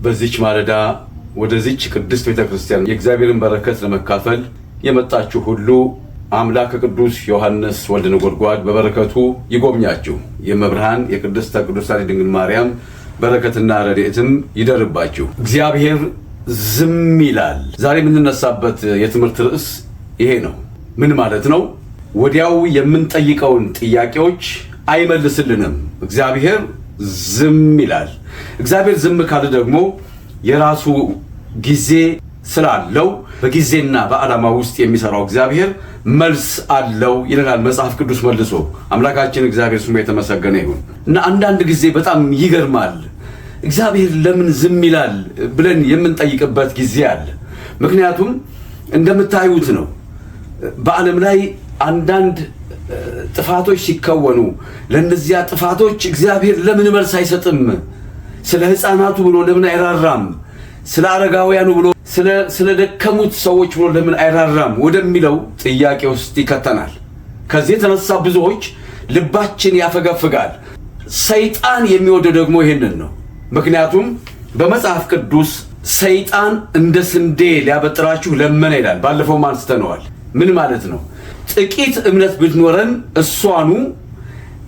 በዚች ማለዳ ወደዚች ቅድስት ቤተክርስቲያን የእግዚአብሔርን በረከት ለመካፈል የመጣችሁ ሁሉ አምላክ ቅዱስ ዮሐንስ ወልደ ነጎድጓድ በበረከቱ ይጎብኛችሁ። የመብርሃን የቅድስተ ቅዱሳን ድንግል ማርያም በረከትና ረድኤትም ይደርባችሁ። እግዚአብሔር ዝም ይላል። ዛሬ የምንነሳበት የትምህርት ርዕስ ይሄ ነው። ምን ማለት ነው? ወዲያው የምንጠይቀውን ጥያቄዎች አይመልስልንም። እግዚአብሔር ዝም ይላል። እግዚአብሔር ዝም ካለ ደግሞ የራሱ ጊዜ ስላለው በጊዜና በዓላማ ውስጥ የሚሰራው እግዚአብሔር መልስ አለው ይለናል መጽሐፍ ቅዱስ መልሶ። አምላካችን እግዚአብሔር ስሙ የተመሰገነ ይሁን። እና አንዳንድ ጊዜ በጣም ይገርማል። እግዚአብሔር ለምን ዝም ይላል ብለን የምንጠይቅበት ጊዜ አለ። ምክንያቱም እንደምታዩት ነው። በዓለም ላይ አንዳንድ ጥፋቶች ሲከወኑ ለእነዚያ ጥፋቶች እግዚአብሔር ለምን መልስ አይሰጥም? ስለ ሕፃናቱ ብሎ ለምን አይራራም? ስለ አረጋውያኑ ብሎ ስለ ደከሙት ሰዎች ብሎ ለምን አይራራም ወደሚለው ጥያቄ ውስጥ ይከተናል። ከዚህ የተነሳ ብዙዎች ልባችን ያፈገፍጋል። ሰይጣን የሚወደው ደግሞ ይሄንን ነው። ምክንያቱም በመጽሐፍ ቅዱስ ሰይጣን እንደ ስንዴ ሊያበጥራችሁ ለመነ ይላል። ባለፈው አንስተነዋል። ምን ማለት ነው? ጥቂት እምነት ብትኖረን እሷኑ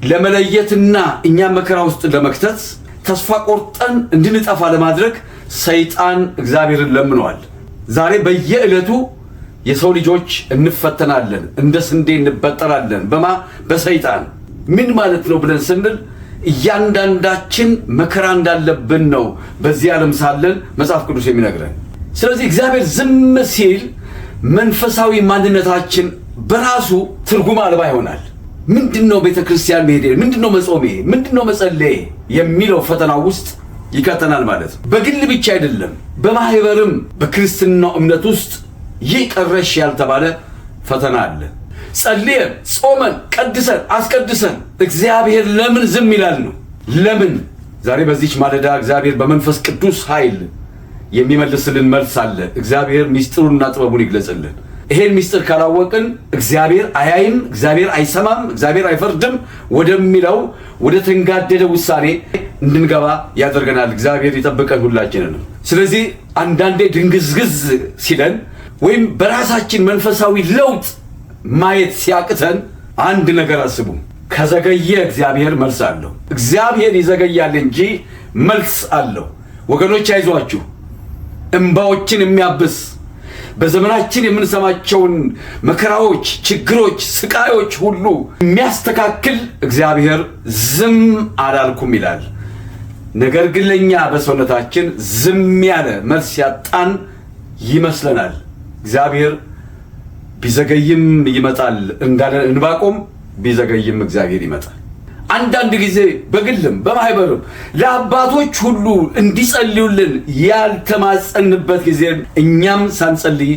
ለመለየትና እኛ መከራ ውስጥ ለመክተት ተስፋ ቆርጠን እንድንጠፋ ለማድረግ ሰይጣን እግዚአብሔርን ለምነዋል። ዛሬ በየዕለቱ የሰው ልጆች እንፈተናለን፣ እንደ ስንዴ እንበጠራለን። በሰይጣን ምን ማለት ነው ብለን ስንል እያንዳንዳችን መከራ እንዳለብን ነው በዚህ ዓለም ሳለን መጽሐፍ ቅዱስ የሚነግረን። ስለዚህ እግዚአብሔር ዝም ሲል መንፈሳዊ ማንነታችን በራሱ ትርጉም አልባ ይሆናል። ምንድነው ቤተክርስቲያን መሄድ? ምንድነው መጾሜ? ምንድነው መጸለይ የሚለው ፈተና ውስጥ ይከተናል ማለት ነው። በግል ብቻ አይደለም፣ በማህበርም በክርስትናው እምነት ውስጥ ይቀረሽ ያልተባለ ፈተና አለ። ጸልየን፣ ጾመን፣ ቀድሰን፣ አስቀድሰን እግዚአብሔር ለምን ዝም ይላል ነው? ለምን? ዛሬ በዚች ማለዳ እግዚአብሔር በመንፈስ ቅዱስ ኃይል የሚመልስልን መልስ አለ። እግዚአብሔር ሚስጥሩንና ጥበቡን ይግለጽልን። ይሄን ሚስጥር ካላወቅን እግዚአብሔር አያይም፣ እግዚአብሔር አይሰማም፣ እግዚአብሔር አይፈርድም ወደሚለው ወደ ተንጋደደ ውሳኔ እንድንገባ ያደርገናል። እግዚአብሔር ይጠብቀን ሁላችንን። ስለዚህ አንዳንዴ ድንግዝግዝ ሲለን ወይም በራሳችን መንፈሳዊ ለውጥ ማየት ሲያቅተን አንድ ነገር አስቡ። ከዘገየ እግዚአብሔር መልስ አለው። እግዚአብሔር ይዘገያል እንጂ መልስ አለው። ወገኖች አይዟችሁ። እንባዎችን የሚያብስ በዘመናችን የምንሰማቸውን መከራዎች፣ ችግሮች፣ ስቃዮች ሁሉ የሚያስተካክል እግዚአብሔር ዝም አላልኩም ይላል። ነገር ግን ለኛ በሰውነታችን ዝም ያለ መልስ ያጣን ይመስለናል። እግዚአብሔር ቢዘገይም ይመጣል እንዳለ ዕንባቆም ቢዘገይም እግዚአብሔር ይመጣል። አንዳንድ ጊዜ በግልም በማህበርም ለአባቶች ሁሉ እንዲጸልዩልን ያልተማጸንበት ጊዜ፣ እኛም ሳንጸልይ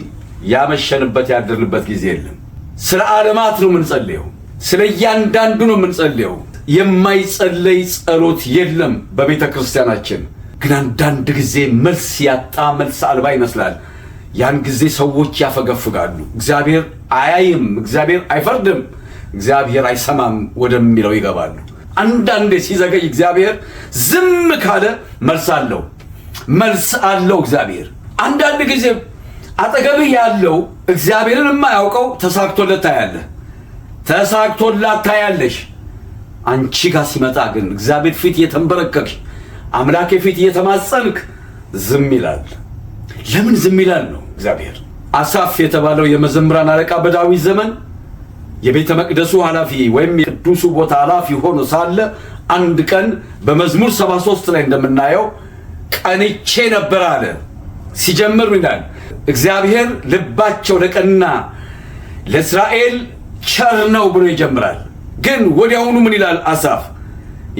ያመሸንበት ያደርንበት ጊዜ የለም። ስለ ዓለማት ነው የምንጸልየው፣ ስለ እያንዳንዱ ነው የምንጸልየው። የማይጸለይ ጸሎት የለም በቤተ ክርስቲያናችን። ግን አንዳንድ ጊዜ መልስ ያጣ መልስ አልባ ይመስላል። ያን ጊዜ ሰዎች ያፈገፍጋሉ። እግዚአብሔር አያይም፣ እግዚአብሔር አይፈርድም፣ እግዚአብሔር አይሰማም ወደሚለው ይገባሉ። አንዳንዴ ሲዘገይ እግዚአብሔር ዝም ካለ መልስ አለው፣ መልስ አለው እግዚአብሔር። አንዳንድ ጊዜ አጠገብህ ያለው እግዚአብሔርን የማያውቀው ተሳክቶለት ታያለህ፣ ተሳክቶላት ታያለሽ። አንቺ ጋር ሲመጣ ግን እግዚአብሔር ፊት እየተንበረከክሽ አምላኬ ፊት እየተማጸንክ ዝም ይላል። ለምን ዝም ይላል ነው እግዚአብሔር። አሳፍ የተባለው የመዘምራን አለቃ በዳዊት ዘመን የቤተ መቅደሱ ኃላፊ ወይም የቅዱሱ ቦታ ኃላፊ ሆኖ ሳለ አንድ ቀን በመዝሙር 73 ላይ እንደምናየው ቀንቼ ነበር አለ። ሲጀምር ይላል እግዚአብሔር ልባቸው ለቀና ለእስራኤል ቸር ነው ብሎ ይጀምራል። ግን ወዲያውኑ ምን ይላል አሳፍ?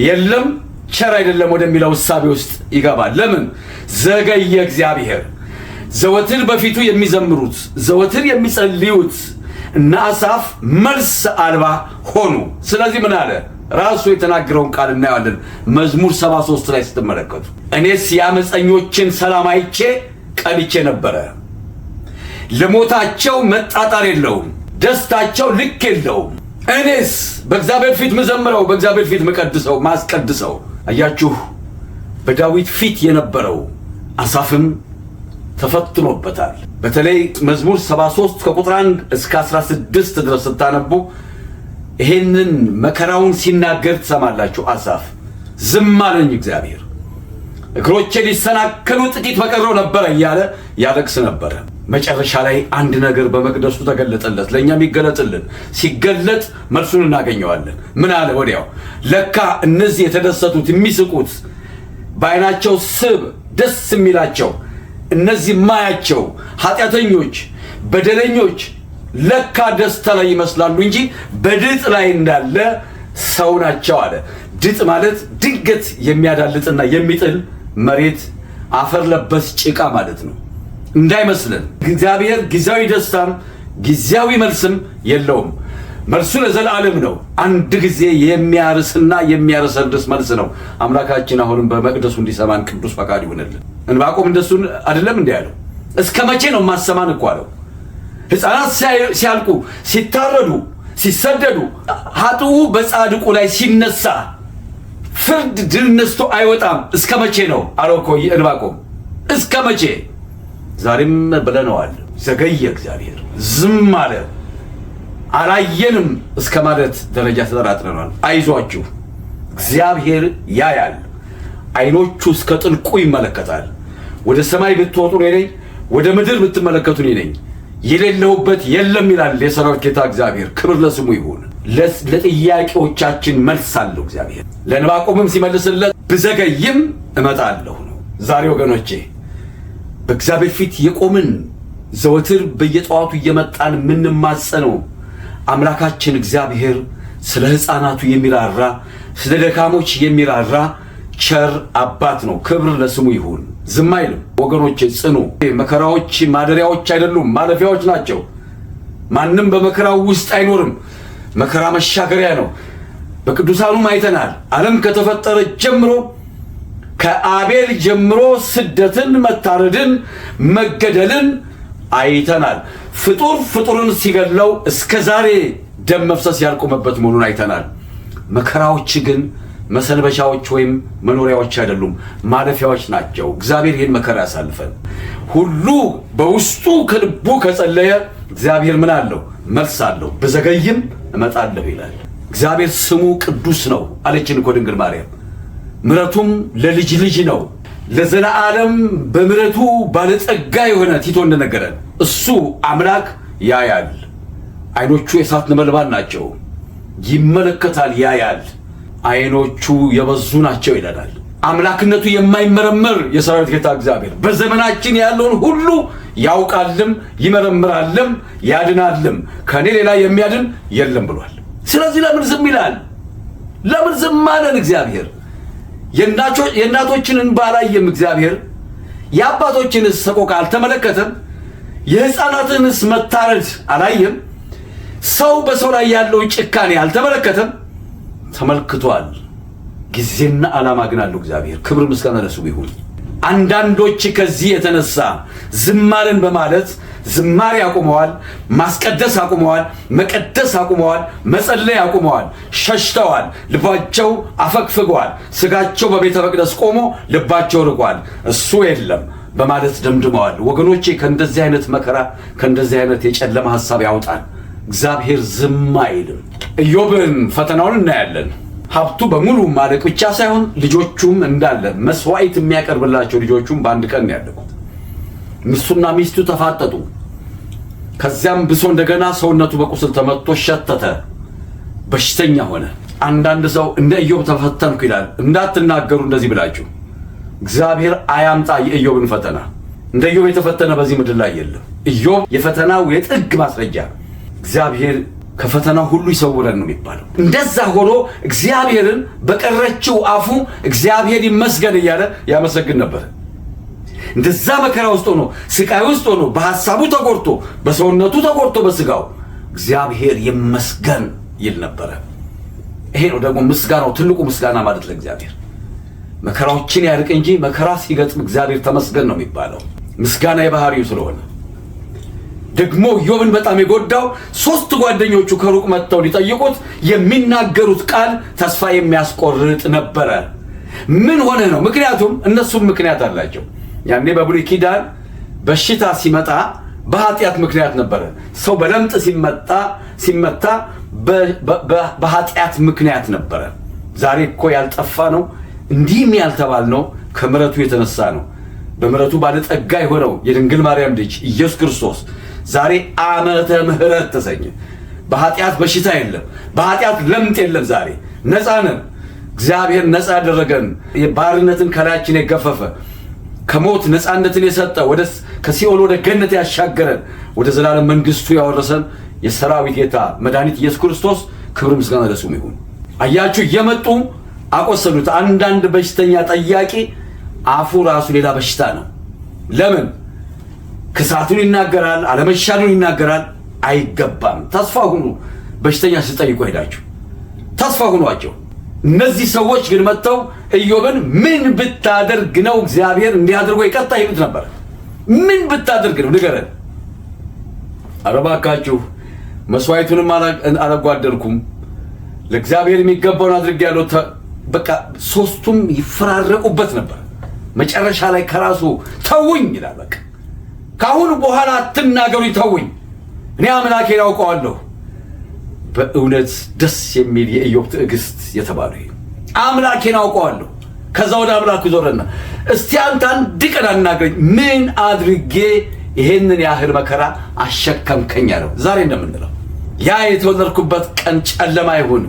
የለም ቸር አይደለም ወደሚለው እሳቤ ውስጥ ይገባል። ለምን ዘገየ? እግዚአብሔር ዘወትር በፊቱ የሚዘምሩት ዘወትር የሚጸልዩት እና አሳፍ መልስ አልባ ሆኑ። ስለዚህ ምን አለ? ራሱ የተናገረውን ቃል እናያለን መዝሙር 73 ላይ ስትመለከቱ። እኔስ የአመፀኞችን ሰላም አይቼ ቀንቼ ነበረ። ለሞታቸው መጣጣር የለውም፣ ደስታቸው ልክ የለውም። እኔስ በእግዚአብሔር ፊት መዘምረው፣ በእግዚአብሔር ፊት መቀድሰው ማስቀድሰው። አያችሁ በዳዊት ፊት የነበረው አሳፍም ተፈትኖበታል። በተለይ መዝሙር 73 ከቁጥር 1 እስከ 16 ድረስ ስታነቡ ይሄንን መከራውን ሲናገር ትሰማላችሁ። አሳፍ ዝም አለኝ እግዚአብሔር፣ እግሮቼ ሊሰናከሉ ጥቂት በቀረው ነበር እያለ ያለቅስ ነበር። መጨረሻ ላይ አንድ ነገር በመቅደሱ ተገለጠለት፣ ለእኛም ይገለጥልን። ሲገለጥ መልሱን እናገኘዋለን። ምን አለ ወዲያው? ለካ እነዚህ የተደሰቱት የሚስቁት በዓይናቸው ስብ ደስ የሚላቸው እነዚህ ማያቸው ኃጢአተኞች በደለኞች ለካ ደስታ ላይ ይመስላሉ እንጂ በድጥ ላይ እንዳለ ሰው ናቸው አለ። ድጥ ማለት ድንገት የሚያዳልጥና የሚጥል መሬት አፈር ለበስ ጭቃ ማለት ነው። እንዳይመስልን እግዚአብሔር ጊዜያዊ ደስታም ጊዜያዊ መልስም የለውም። መልሱ ለዘላለም ነው። አንድ ጊዜ የሚያርስና የሚያረሰርስ መልስ ነው። አምላካችን አሁንም በመቅደሱ እንዲሰማን ቅዱስ ፈቃድ ይሁንልን። ዕንባቆም እንደሱን አይደለም እንዴ ያለው? እስከ መቼ ነው ማሰማን እኮ አለው። ሕፃናት ሲያልቁ፣ ሲታረዱ፣ ሲሰደዱ፣ ኃጥኡ በጻድቁ ላይ ሲነሳ ፍርድ ድል ነስቶ አይወጣም። እስከ መቼ ነው አለው እኮ ዕንባቆም። እስከ መቼ? ዛሬም ብለነዋል። ዘገየ እግዚአብሔር፣ ዝም አለ፣ አላየንም እስከ ማለት ደረጃ ተጠራጥረናል። አይዟችሁ እግዚአብሔር ያያል። አይኖቹ እስከ ጥልቁ ይመለከታል። ወደ ሰማይ ብትወጡ እኔ ነኝ፣ ወደ ምድር ብትመለከቱ እኔ ነኝ፣ የሌለሁበት የለም ይላል የሰራዊት ጌታ እግዚአብሔር። ክብር ለስሙ ይሁን። ለጥያቄዎቻችን መልስ አለው እግዚአብሔር። ለዕንባቆምም ሲመልስለት ብዘገይም እመጣለሁ ነው። ዛሬ ወገኖቼ በእግዚአብሔር ፊት የቆምን ዘወትር በየጠዋቱ እየመጣን የምንማጸነው አምላካችን እግዚአብሔር ስለ ሕፃናቱ የሚራራ ስለ ደካሞች የሚራራ ቸር አባት ነው። ክብር ለስሙ ይሁን። ዝም አይልም ወገኖቼ። ጽኑ። መከራዎች ማደሪያዎች አይደሉም፣ ማለፊያዎች ናቸው። ማንም በመከራው ውስጥ አይኖርም። መከራ መሻገሪያ ነው። በቅዱሳኑም አይተናል። ዓለም ከተፈጠረ ጀምሮ ከአቤል ጀምሮ ስደትን፣ መታረድን፣ መገደልን አይተናል። ፍጡር ፍጡርን ሲገድለው እስከ ዛሬ ደም መፍሰስ ያልቆመበት መሆኑን አይተናል። መከራዎች ግን መሰንበቻዎች ወይም መኖሪያዎች አይደሉም፣ ማለፊያዎች ናቸው። እግዚአብሔር ይህን መከራ ያሳልፈን። ሁሉ በውስጡ ከልቡ ከጸለየ እግዚአብሔር ምን አለው? መልስ አለው። ብዘገይም እመጣለሁ ይላል። እግዚአብሔር ስሙ ቅዱስ ነው አለችን እኮ ድንግል ማርያም። ምሕረቱም ለልጅ ልጅ ነው። ለዘላለም በምሕረቱ ባለጸጋ የሆነ ቲቶ እንደነገረን እሱ አምላክ ያያል። አይኖቹ የእሳት ነበልባል ናቸው። ይመለከታል፣ ያያል። አይኖቹ የበዙ ናቸው ይለናል። አምላክነቱ የማይመረመር የሰራዊት ጌታ እግዚአብሔር በዘመናችን ያለውን ሁሉ ያውቃልም ይመረምራልም ያድናልም። ከኔ ሌላ የሚያድን የለም ብሏል። ስለዚህ ለምን ዝም ይላል? ለምን ዝም አለን? እግዚአብሔር የእናቶችን እንባ አላየም? እግዚአብሔር የአባቶችንስ ሰቆቃ አልተመለከተም? የሕፃናትንስ መታረድ አላየም? ሰው በሰው ላይ ያለውን ጭካኔ አልተመለከተም? ተመልክቷል። ጊዜና ዓላማ ግን አለው እግዚአብሔር። ክብር ምስጋና ለሱ ይሁን። አንዳንዶች ከዚህ የተነሳ ዝማሬን በማለት ዝማሬ አቁመዋል፣ ማስቀደስ አቁመዋል፣ መቀደስ አቁመዋል፣ መጸለይ አቁመዋል፣ ሸሽተዋል፣ ልባቸው አፈግፍጓል፣ ስጋቸው በቤተ መቅደስ ቆሞ ልባቸው ርቋል፣ እሱ የለም በማለት ደምድመዋል። ወገኖቼ ከእንደዚህ አይነት መከራ ከእንደዚህ አይነት የጨለማ ሐሳብ ያውጣል። እግዚአብሔር ዝም አይልም። ኢዮብን ፈተናውን እናያለን። ሀብቱ በሙሉ ማለቅ ብቻ ሳይሆን ልጆቹም እንዳለ መስዋዕት የሚያቀርብላቸው ልጆቹም በአንድ ቀን ያለቁት። ሚስቱና ሚስቱ ተፋጠጡ። ከዚያም ብሶ እንደገና ሰውነቱ በቁስል ተመትቶ ሸተተ፣ በሽተኛ ሆነ። አንዳንድ ሰው እንደ ኢዮብ ተፈተንኩ ይላል። እንዳትናገሩ እንደዚህ ብላችሁ። እግዚአብሔር አያምጣ የኢዮብን ፈተና። እንደ ኢዮብ የተፈተነ በዚህ ምድር ላይ የለም። ኢዮብ የፈተናው የጥግ ማስረጃ። እግዚአብሔር ከፈተናው ሁሉ ይሰውረን ነው የሚባለው። እንደዛ ሆኖ እግዚአብሔርን በቀረችው አፉ እግዚአብሔር ይመስገን እያለ ያመሰግን ነበር። እንደዛ መከራ ውስጥ ሆኖ ስቃይ ውስጥ ሆኖ በሐሳቡ ተጎድቶ በሰውነቱ ተጎድቶ በስጋው እግዚአብሔር ይመስገን ይል ነበረ። ይሄ ነው ደግሞ ምስጋናው፣ ትልቁ ምስጋና ማለት ለእግዚአብሔር። መከራዎችን ያርቅ እንጂ መከራ ሲገጥም እግዚአብሔር ተመስገን ነው የሚባለው። ምስጋና የባህሪው ስለሆነ ደግሞ ኢዮብን በጣም የጎዳው 3 ጓደኞቹ ከሩቅ መጥተው ሊጠይቁት የሚናገሩት ቃል ተስፋ የሚያስቆርጥ ነበረ። ምን ሆነ ነው? ምክንያቱም እነሱም ምክንያት አላቸው። ያኔ በብሉይ ኪዳን በሽታ ሲመጣ በኃጢአት ምክንያት ነበረ። ሰው በለምጥ ሲመታ በኃጢአት ምክንያት ነበረ። ዛሬ እኮ ያልጠፋ ነው እንዲህም ያልተባል ነው ከምሕረቱ የተነሳ ነው። በምሕረቱ ባለጠጋ የሆነው የድንግል ማርያም ልጅ ኢየሱስ ክርስቶስ ዛሬ ዓመተ ምሕረት ተሰኘ። በኃጢአት በሽታ የለም፣ በኃጢአት ለምጥ የለም። ዛሬ ነፃ ነን። እግዚአብሔር ነፃ ያደረገን፣ ባርነትን ከላያችን የገፈፈ፣ ከሞት ነፃነትን የሰጠ፣ ከሲኦል ወደ ገነት ያሻገረን፣ ወደ ዘላለም መንግስቱ ያወረሰን የሰራዊት ጌታ መድኃኒት ኢየሱስ ክርስቶስ ክብር ምስጋና ለስሙ ይሁን። አያችሁ እየመጡ አቆሰሉት። አንዳንድ በሽተኛ ጠያቂ አፉ ራሱ ሌላ በሽታ ነው። ለምን? ክሳቱን ይናገራል፣ አለመሻሉን ይናገራል። አይገባም። ተስፋ ሁኑ። በሽተኛ ሲጠይቁ ሄዳችሁ ተስፋ ሁኗቸው። እነዚህ ሰዎች ግን መጥተው ኢዮብን ምን ብታደርግ ነው እግዚአብሔር እንዲያደርገው ይቀጣ ይሉት ነበር። ምን ብታደርግ ነው ንገረን። ኧረ እባካችሁ መስዋዕቱንም አላጓደልኩም፣ ለእግዚአብሔር የሚገባውን አድርጌያለሁ። በቃ ሶስቱም ይፈራረቁበት ነበር። መጨረሻ ላይ ከራሱ ተውኝ ይላል። በቃ ካሁን በኋላ አትናገሩኝ፣ ተውኝ፣ እኔ አምላኬን አውቀዋለሁ። በእውነት ደስ የሚል የኢዮብ ትዕግስት የተባለው አምላኬን አውቀዋለሁ። ከዛ ወደ አምላኩ ዞረና እስቲ አንተ አንድ ቀን አናግረኝ፣ ምን አድርጌ ይሄንን ያህል መከራ አሸከምከኝ አለው። ዛሬ እንደምንለው ያ የተወለድኩበት ቀን ጨለማ ይሁን፣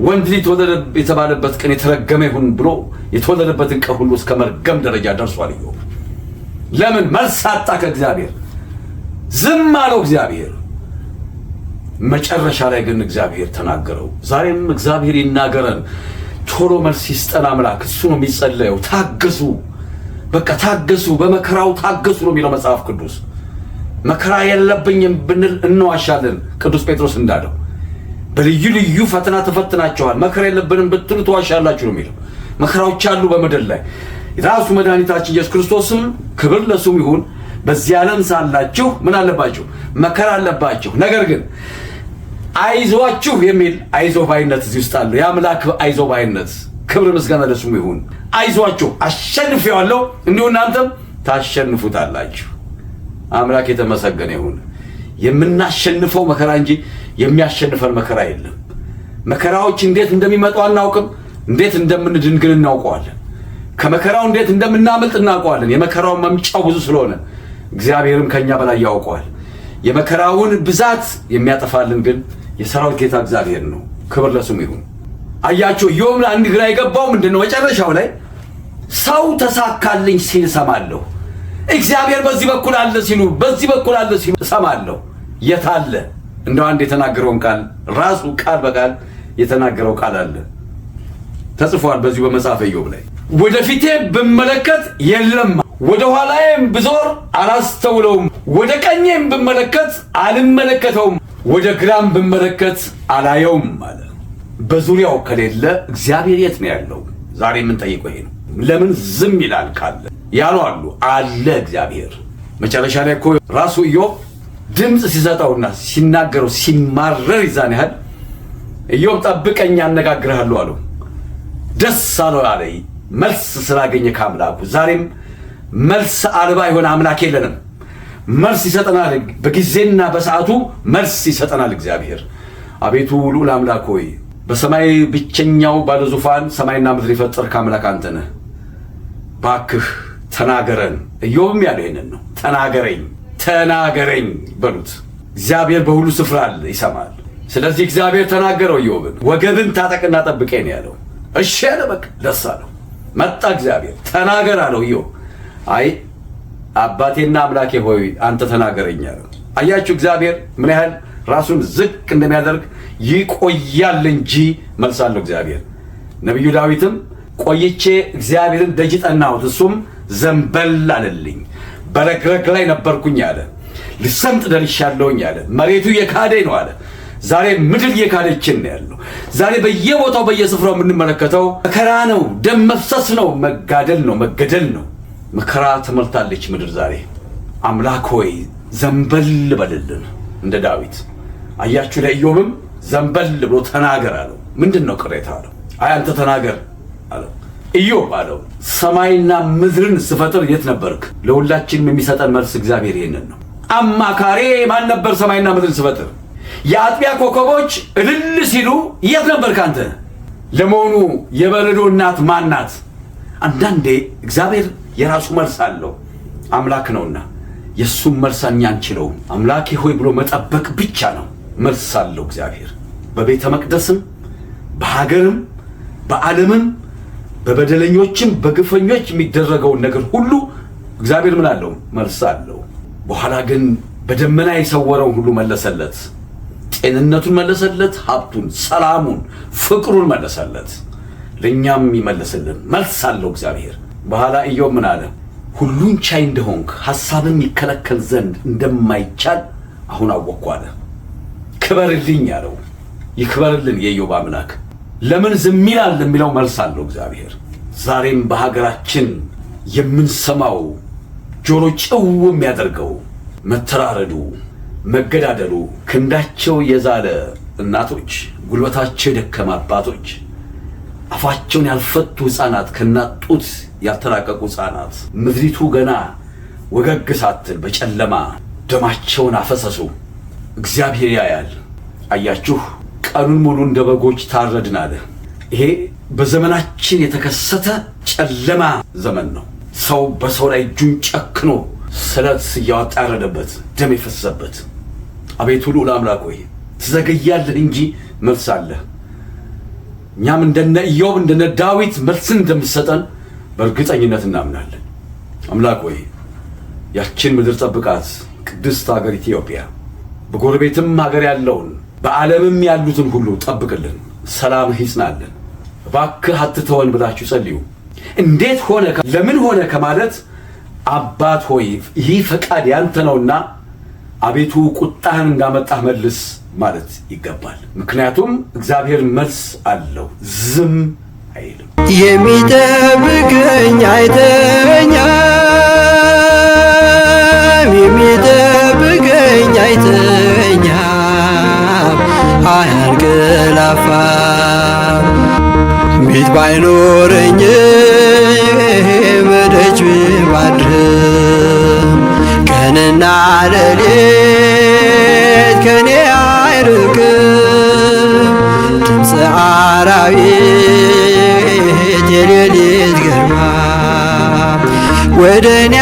ወንድ ልጅ ተወለደ የተባለበት ቀን የተረገመ ይሁን ብሎ የተወለደበትን ቀን ሁሉ እስከ መርገም ደረጃ ደርሷል ኢዮብ። ለምን? መልስ አጣ ከእግዚአብሔር። ዝም አለው እግዚአብሔር። መጨረሻ ላይ ግን እግዚአብሔር ተናገረው። ዛሬም እግዚአብሔር ይናገረን፣ ቶሎ መልስ ይስጠን አምላክ። እሱ ነው የሚጸለየው። ታገሱ፣ በቃ ታገሱ፣ በመከራው ታገሱ ነው የሚለው መጽሐፍ ቅዱስ። መከራ የለብኝም ብንል እንዋሻለን። ቅዱስ ጴጥሮስ እንዳለው በልዩ ልዩ ፈተና ተፈትናቸዋል፣ መከራ የለብንም ብትሉ ትዋሻላችሁ ነው የሚለው። መከራዎች አሉ በምድር ላይ። ራሱ መድኃኒታችን ኢየሱስ ክርስቶስም ክብር ለስሙ ይሁን፣ በዚህ ዓለም ሳላችሁ ምን አለባችሁ? መከራ አለባችሁ። ነገር ግን አይዟችሁ የሚል አይዞ ባይነት እዚህ ውስጥ አለ። የአምላክ አይዞ ባይነት፣ ክብር ምስጋና ለስሙ ይሁን። አይዟችሁ አሸንፌዋለሁ፣ እንዲሁ እናንተም ታሸንፉታላችሁ። አምላክ የተመሰገነ ይሁን። የምናሸንፈው መከራ እንጂ የሚያሸንፈን መከራ የለም። መከራዎች እንዴት እንደሚመጡ አናውቅም። እንዴት እንደምንድን ግን እናውቀዋለን። ከመከራው እንዴት እንደምናመልጥ እናውቀዋለን። የመከራው መምጫው ብዙ ስለሆነ እግዚአብሔርም ከኛ በላይ ያውቀዋል። የመከራውን ብዛት የሚያጠፋልን ግን የሰራዊት ጌታ እግዚአብሔር ነው። ክብር ለስሙ ይሁን። አያችሁ ኢዮብ አንድ ግራ የገባው ምንድነው? መጨረሻው ላይ ሰው ተሳካልኝ ሲል ሰማለሁ፣ እግዚአብሔር በዚህ በኩል አለ ሲሉ በዚህ በኩል አለ ሲሉ ሰማለሁ። የታለ? እንደው አንድ የተናገረውን ቃል ራሱ ቃል በቃል የተናገረው ቃል አለ፣ ተጽፏል በዚህ በመጽሐፈ ኢዮብ ላይ። ወደፊቴ ብመለከት የለም፣ ወደ ኋላዬም ብዞር አላስተውለውም፣ ወደ ቀኜም ብመለከት አልመለከተውም፣ ወደ ግራም ብመለከት አላየውም አለ። በዙሪያው ከሌለ እግዚአብሔር የት ነው ያለው? ዛሬ የምንጠይቀው ይሄ ነው። ለምን ዝም ይላል ካለ ያሉ አለ እግዚአብሔር። መጨረሻ ላይ እኮ ራሱ ኢዮብ ድምፅ ሲሰጠውና ሲናገረው ሲማረር ይዛን ያህል ኢዮብ ጠብቀኝ አነጋግርሃለሁ አለው። ደስ አለው አለ መልስ ስላገኘ ከአምላኩ። ዛሬም መልስ አልባ የሆነ አምላክ የለንም። መልስ ይሰጠናል፣ በጊዜና በሰዓቱ መልስ ይሰጠናል እግዚአብሔር። አቤቱ ልዑል አምላክ ሆይ በሰማይ ብቸኛው ባለዙፋን ሰማይና ምድር የፈጠርክ አምላክ አንተ ነህ። ባክህ ተናገረን። ኢዮብም ያለው ይሄንን ነው። ተናገረኝ በሉት። እግዚአብሔር በሁሉ ስፍራ አለ፣ ይሰማል። ስለዚህ እግዚአብሔር ተናገረው ኢዮብን። ወገብን ታጠቅና ጠብቀኝ ያለው። እሺ ያለ በቃ ደስ አለው። መጣ እግዚአብሔር ተናገር አለው ኢዮብ። አይ አባቴና አምላኬ ሆይ አንተ ተናገረኝ አለው። አያችሁ እግዚአብሔር ምን ያህል ራሱን ዝቅ እንደሚያደርግ ይቆያል እንጂ መልስ አለው እግዚአብሔር። ነቢዩ ዳዊትም ቆይቼ እግዚአብሔርን ደጅ ጠናሁት፣ እሱም ዘንበል አለልኝ። በረግረግ ላይ ነበርኩኝ አለ፣ ልሰምጥ ደርሻለሁኝ አለ። መሬቱ የካደኝ ነው አለ። ዛሬ ምድር የካደችን ነው ያለው። ዛሬ በየቦታው በየስፍራው የምንመለከተው መከራ ነው፣ ደም መፍሰስ ነው፣ መጋደል ነው፣ መገደል ነው። መከራ ተሞልታለች ምድር ዛሬ። አምላክ ሆይ ዘንበል በልልን እንደ ዳዊት። አያችሁ ለኢዮብም ዘንበል ብሎ ተናገር አለው። ምንድነው ቅሬታ አለው። አይ አንተ ተናገር አለው። ኢዮብ አለው ሰማይና ምድርን ስፈጥር የት ነበርክ? ለሁላችንም የሚሰጠን መልስ እግዚአብሔር ይሄንን ነው። አማካሪ ማን ነበር? ሰማይና ምድርን ስፈጥር የአጥቢያ ኮከቦች እልል ሲሉ የት ነበርክ አንተ? ለመሆኑ የበረዶ እናት ማን ናት? አንዳንዴ እግዚአብሔር የራሱ መልስ አለው፣ አምላክ ነውና የሱም መልስ እኛ አንችለውም። አምላኬ ሆይ ብሎ መጠበቅ ብቻ ነው። መልስ አለው እግዚአብሔር። በቤተ መቅደስም በሀገርም በዓለምም በበደለኞችም በግፈኞች የሚደረገውን ነገር ሁሉ እግዚአብሔር ምን አለው? መልስ አለው። በኋላ ግን በደመና የሰወረውን ሁሉ መለሰለት። ጤንነቱን መለሰለት፣ ሀብቱን፣ ሰላሙን፣ ፍቅሩን መለሰለት። ለእኛም ይመልስልን መልስ አለው እግዚአብሔር። በኋላ ኢዮብ ምን አለ? ሁሉን ቻይ እንደሆንክ ሐሳብም ይከለከል ዘንድ እንደማይቻል አሁን አወቅኩ አለ። ክበርልኝ ያለው ይክበርልን የኢዮብ አምላክ። ለምን ዝም ይላል የሚለው መልስ አለው እግዚአብሔር። ዛሬም በሀገራችን የምንሰማው ጆሮ ጭው የሚያደርገው መተራረዱ፣ መገዳደሉ፣ ክንዳቸው የዛለ እናቶች፣ ጉልበታቸው የደከመ አባቶች፣ አፋቸውን ያልፈቱ ሕፃናት፣ ከናጡት ያልተላቀቁ ሕፃናት፣ ምድሪቱ ገና ወገግ ሳትል በጨለማ ደማቸውን አፈሰሱ። እግዚአብሔር ያያል። አያችሁ፣ ቀኑን ሙሉ እንደ በጎች ታረድን አለ። ይሄ በዘመናችን የተከሰተ ጨለማ ዘመን ነው። ሰው በሰው ላይ እጁን ጨክኖ ስለት እያወጣ ያረደበት፣ ደም የፈሰሰበት። አቤቱ ልዑል አምላክ ሆይ ትዘገያለህ እንጂ መልስ አለህ። እኛም እንደነ ኢዮብ እንደነ ዳዊት መልስን እንደምትሰጠን በእርግጠኝነት እናምናለን። አምላክ ሆይ ያችን ምድር ጠብቃት፣ ቅድስት ሀገር ኢትዮጵያ። በጎረቤትም ሀገር ያለውን በዓለምም ያሉትን ሁሉ ጠብቅልን፣ ሰላምህ ይጽናልን። እባክህ አትተወን ብላችሁ ጸልዩ። እንዴት ሆነ ለምን ሆነ ከማለት አባት ሆይ ይህ ፈቃድ ያንተ ነውና አቤቱ ቁጣህን እንዳመጣህ መልስ ማለት ይገባል። ምክንያቱም እግዚአብሔር መልስ አለው፣ ዝም አይልም። የሚጠብቀኝ አይተኛም፣ የሚጠብቀኝ አይተኛም፣ አያንቀላፋም። ቤት ባይኖረኝ በደጅ ባድርም ቀንና ሌሊት ከኔ አይርቅም። ድምፀ አራዊት የሌሊት ግርማ ወደ እኔ